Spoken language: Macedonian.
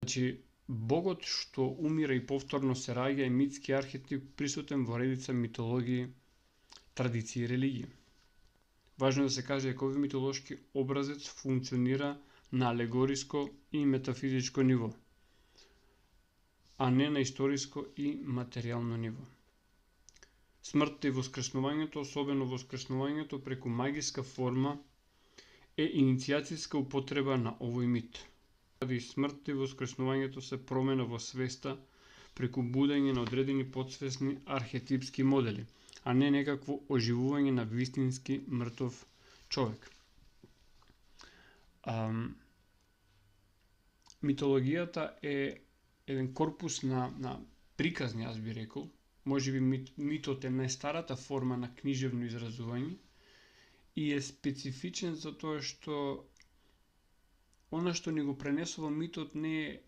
Значи, богот што умира и повторно се раѓа е митски архетип присутен во редица митологии, традиции и религии. Важно е да се каже дека овој митолошки образец функционира на алегориско и метафизичко ниво, а не на историско и материјално ниво. Смртта и воскреснувањето, особено воскреснувањето преку магиска форма, е иницијацијска употреба на овој мит. Смртта и воскреснувањето се промена во свеста преку будење на одредени подсвесни архетипски модели, а не некакво оживување на вистински мртов човек. Митологијата е еден корпус на приказни, јас би рекол. Можеби митот е најстарата форма на книжевно изразување и е специфичен затоа што она што ни го пренесува митот не е